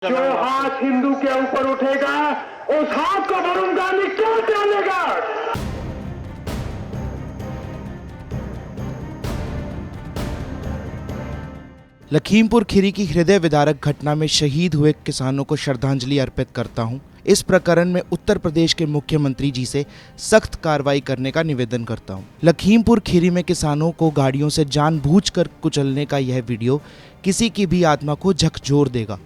जो हाथ हिंदू के ऊपर उठेगा उस हाथ को वरुण गांधी क्यों डालेगा? लखीमपुर खीरी की हृदय विदारक घटना में शहीद हुए किसानों को श्रद्धांजलि अर्पित करता हूं। इस प्रकरण में उत्तर प्रदेश के मुख्यमंत्री जी से सख्त कार्रवाई करने का निवेदन करता हूं। लखीमपुर खीरी में किसानों को गाड़ियों से जानबूझकर कुचलने का यह वीडियो किसी की भी आत्मा को झकझोर देगा।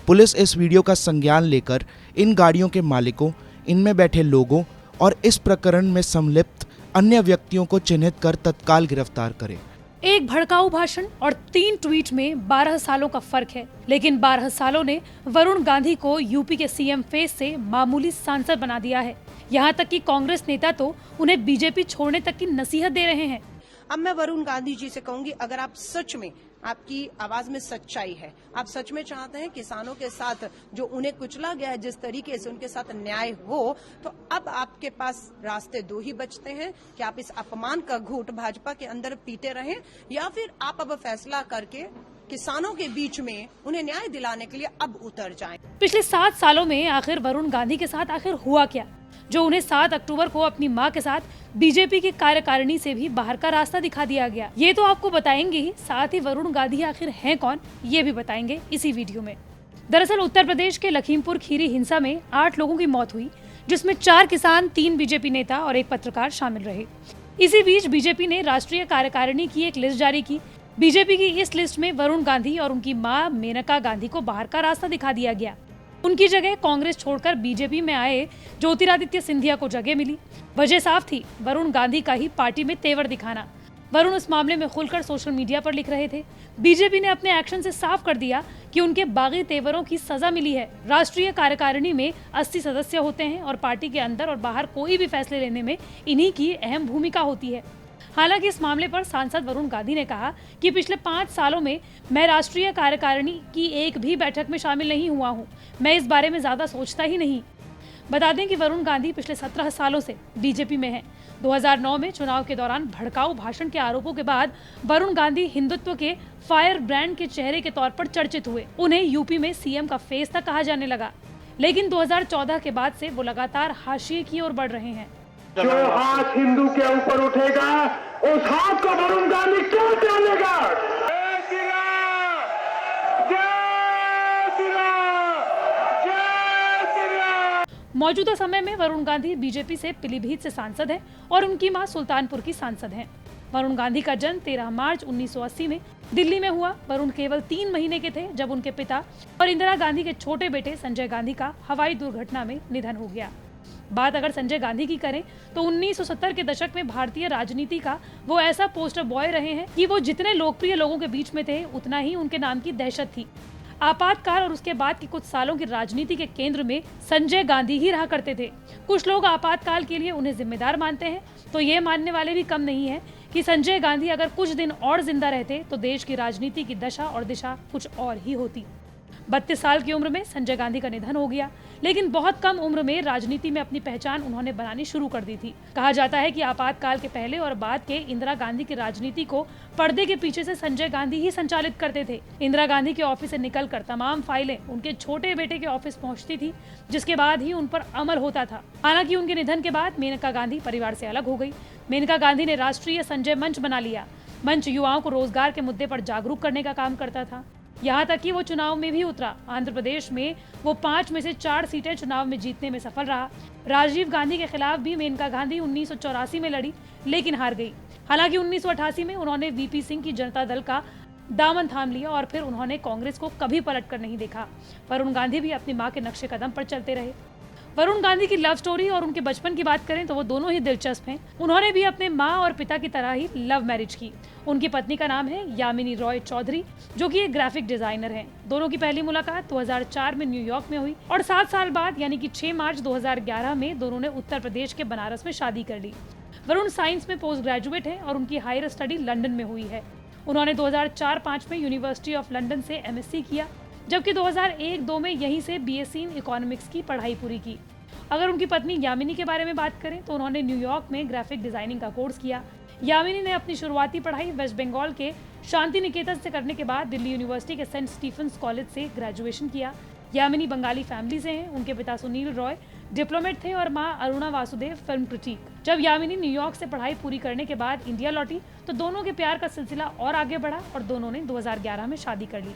पुलिस इस वीडियो का संज्ञान लेकर इन गाड़ियों के मालिकों, इनमें बैठे लोगों और इस प्रकरण में संलिप्त अन्य व्यक्तियों को चिन्हित कर तत्काल गिरफ्तार करे। एक भड़काऊ भाषण और 3 ट्वीट में 12 सालों का फर्क है, लेकिन 12 सालों ने वरुण गांधी को यूपी के सीएम फेस से मामूली सांसद बना दिया है। यहाँ तक कि कांग्रेस नेता तो उन्हें बीजेपी छोड़ने तक की नसीहत दे रहे हैं। अब मैं वरुण गांधी जी से कहूंगी, अगर आप सच में, आपकी आवाज में सच्चाई है, आप सच में चाहते हैं किसानों के साथ जो उन्हें कुचला गया है जिस तरीके से उनके साथ न्याय हो, तो अब आपके पास रास्ते 2 ही बचते हैं कि आप इस अपमान का घूंट भाजपा के अंदर पीते रहें, या फिर आप अब फैसला करके किसानों के बीच में उन्हें न्याय दिलाने के लिए अब उतर जाएं। पिछले 7 सालों में आखिर वरुण गांधी के साथ आखिर हुआ क्या, जो उन्हें 7 अक्टूबर को अपनी मां के साथ बीजेपी की कार्यकारिणी से भी बाहर का रास्ता दिखा दिया गया। ये तो आपको बताएंगे ही, साथ ही वरुण गांधी आखिर हैं कौन, ये भी बताएंगे इसी वीडियो में। दरअसल उत्तर प्रदेश के लखीमपुर खीरी हिंसा में 8 लोगों की मौत हुई, जिसमें 4 किसान, 3 बीजेपी नेता और 1 पत्रकार शामिल रहे। इसी बीच बीजेपी ने राष्ट्रीय कार्यकारिणी की एक लिस्ट जारी की। बीजेपी की इस लिस्ट में वरुण गांधी और उनकी मां मेनका गांधी को बाहर का रास्ता दिखा दिया गया। उनकी जगह कांग्रेस छोड़कर बीजेपी में आए ज्योतिरादित्य सिंधिया को जगह मिली। वजह साफ थी, वरुण गांधी का ही पार्टी में तेवर दिखाना। वरुण इस मामले में खुलकर सोशल मीडिया पर लिख रहे थे। बीजेपी ने अपने एक्शन से साफ कर दिया कि उनके बागी तेवरों की सजा मिली है। राष्ट्रीय कार्यकारिणी में 80 सदस्य होते हैं और पार्टी के अंदर और बाहर कोई भी फैसले लेने में इन्हीं की अहम भूमिका होती है। हालांकि इस मामले पर सांसद वरुण गांधी ने कहा कि पिछले 5 सालों में मैं राष्ट्रीय कार्यकारिणी की एक भी बैठक में शामिल नहीं हुआ हूं। मैं इस बारे में ज्यादा सोचता ही नहीं। बता दें कि वरुण गांधी पिछले 17 सालों से बीजेपी में हैं। 2009 में चुनाव के दौरान भड़काऊ भाषण के आरोपों के बाद वरुण गांधी हिंदुत्व के फायर ब्रांड के चेहरे के तौर पर चर्चित हुए। उन्हें यूपी में सीएम का फेस तक कहा जाने लगा, लेकिन 2014 के बाद से वो लगातार हाशिए की ओर बढ़ रहे हैं। जो हाथ हिंदू के ऊपर उठेगा उस हाथ को वरुण गांधी क्यों डालेगा? जय श्री राम, जय श्री राम, जय श्री राम। मौजूदा समय में वरुण गांधी बीजेपी से पीलीभीत से सांसद हैं और उनकी मां सुल्तानपुर की सांसद हैं। वरुण गांधी का जन्म 13 मार्च 1980 में दिल्ली में हुआ। वरुण केवल 3 महीने के थे जब उनके पिता और इंदिरा गांधी के छोटे बेटे संजय गांधी का हवाई दुर्घटना में निधन हो गया। बात अगर संजय गांधी की करें तो 1970 के दशक में भारतीय राजनीति का वो ऐसा पोस्टर बॉय रहे हैं कि वो जितने लोकप्रिय लोगों के बीच में थे, उतना ही उनके नाम की दहशत थी। आपातकाल और उसके बाद के कुछ सालों की राजनीति के केंद्र में संजय गांधी ही रहा करते थे। कुछ लोग आपातकाल के लिए उन्हें जिम्मेदार मानते हैं, तो ये मानने वाले भी कम नहीं है कि संजय गांधी अगर कुछ दिन और जिंदा रहते तो देश की राजनीति की दशा और दिशा कुछ और ही होती। 32 साल की उम्र में संजय गांधी का निधन हो गया, लेकिन बहुत कम उम्र में राजनीति में अपनी पहचान उन्होंने बनानी शुरू कर दी थी। कहा जाता है कि आपातकाल के पहले और बाद के इंदिरा गांधी की राजनीति को पर्दे के पीछे से संजय गांधी ही संचालित करते थे। इंदिरा गांधी के ऑफिस से निकलकर तमाम फाइलें उनके छोटे बेटे के ऑफिस पहुंचती थी, जिसके बाद ही उन पर अमल होता था। हालांकि उनके निधन के बाद मेनका गांधी परिवार से अलग हो गई। मेनका गांधी ने राष्ट्रीय संजय मंच बना लिया। मंच युवाओं को रोजगार के मुद्दे पर जागरूक करने का काम करता था। यहाँ तक कि वो चुनाव में भी उतरा। आंध्र प्रदेश में वो 5 में से 4 सीटें चुनाव में जीतने में सफल रहा। राजीव गांधी के खिलाफ भी मेनका गांधी 1984 में लड़ी, लेकिन हार गई। हालांकि 1988 में उन्होंने वीपी सिंह की जनता दल का दामन थाम लिया और फिर उन्होंने कांग्रेस को कभी पलटकर नहीं देखा। वरुण गांधी भी अपनी मां के नक्शे कदम पर चलते रहे। वरुण गांधी की लव स्टोरी और उनके बचपन की बात करें तो वो दोनों ही दिलचस्प हैं। उन्होंने भी अपने माँ और पिता की तरह ही लव मैरिज की। उनकी पत्नी का नाम है यामिनी रॉय चौधरी, जो कि एक ग्राफिक डिजाइनर हैं। दोनों की पहली मुलाकात 2004 में न्यूयॉर्क में हुई और 7 साल बाद यानी कि 6 मार्च 2011 में दोनों ने उत्तर प्रदेश के बनारस में शादी कर ली। वरुण साइंस में पोस्ट ग्रेजुएट है और उनकी हायर स्टडी लंदन में हुई है। उन्होंने 2004-05 में यूनिवर्सिटी ऑफ लंदन से MSc किया, जबकि 2001-02 में यहीं से BSc इन इकोनॉमिक्स की पढ़ाई पूरी की। अगर उनकी पत्नी यामिनी के बारे में बात करें तो उन्होंने न्यूयॉर्क में ग्राफिक डिजाइनिंग का कोर्स किया। यामिनी ने अपनी शुरुआती पढ़ाई वेस्ट बंगाल के शांति निकेतन से करने के बाद दिल्ली यूनिवर्सिटी के सेंट स्टीफेंस कॉलेज से ग्रेजुएशन किया। यामिनी बंगाली फैमिली से हैं। उनके पिता सुनील रॉय डिप्लोमेट थे और मां अरुणा वासुदेव फिल्म क्रिटिक। जब यामिनी न्यूयॉर्क से पढ़ाई पूरी करने के बाद इंडिया लौटी तो दोनों के प्यार का सिलसिला और आगे बढ़ा और दोनों ने 2011 में शादी कर ली।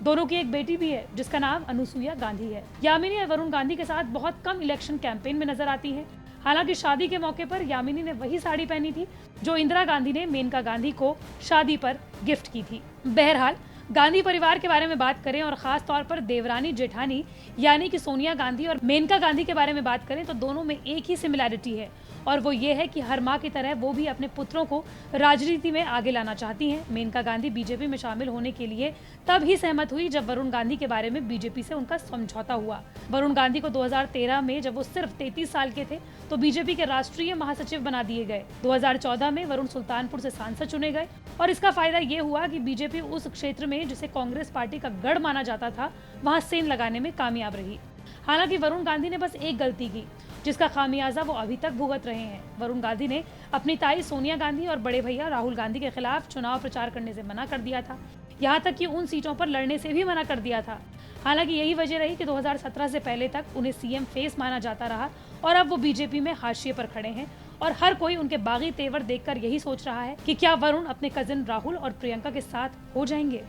दोनों की एक बेटी भी है जिसका नाम अनुसुईया गांधी है। यामिनी वरुण गांधी के साथ बहुत कम इलेक्शन कैंपेन में नजर आती है। हालांकि शादी के मौके पर यामिनी ने वही साड़ी पहनी थी जो इंदिरा गांधी ने मेनका गांधी को शादी पर गिफ्ट की थी। बहरहाल गांधी परिवार के बारे में बात करें और खास तौर पर देवरानी जेठानी यानी कि सोनिया गांधी और मेनका गांधी के बारे में बात करें तो दोनों में एक ही सिमिलैरिटी है और वो ये है कि हर माँ की तरह वो भी अपने पुत्रों को राजनीति में आगे लाना चाहती हैं। मेनका गांधी बीजेपी में शामिल होने के लिए तब ही सहमत हुई जब वरुण गांधी के बारे में बीजेपी से उनका समझौता हुआ। वरुण गांधी को 2013 में जब वो सिर्फ 33 साल के थे तो बीजेपी के राष्ट्रीय महासचिव बना दिए गए। 2014 में वरुण सुल्तानपुर से सांसद चुने गए और इसका फायदा ये हुआ कि बीजेपी उस क्षेत्र में जिसे कांग्रेस पार्टी का गढ़ माना जाता था वहां सेंध लगाने में कामयाब रही। हालांकि वरुण गांधी ने बस एक गलती की जिसका खामियाजा वो अभी तक भुगत रहे हैं। वरुण गांधी ने अपनी ताई सोनिया गांधी और बड़े भैया राहुल गांधी के खिलाफ चुनाव प्रचार करने से मना कर दिया था, यहाँ तक कि उन सीटों पर लड़ने से भी मना कर दिया था। हालांकि यही वजह रही कि 2017 से पहले तक उन्हें सीएम फेस माना जाता रहा और अब वो बीजेपी में हाशिए पर खड़े हैं और हर कोई उनके बागी तेवर देखकर यही सोच रहा है कि क्या वरुण अपने कजिन राहुल और प्रियंका के साथ हो जाएंगे।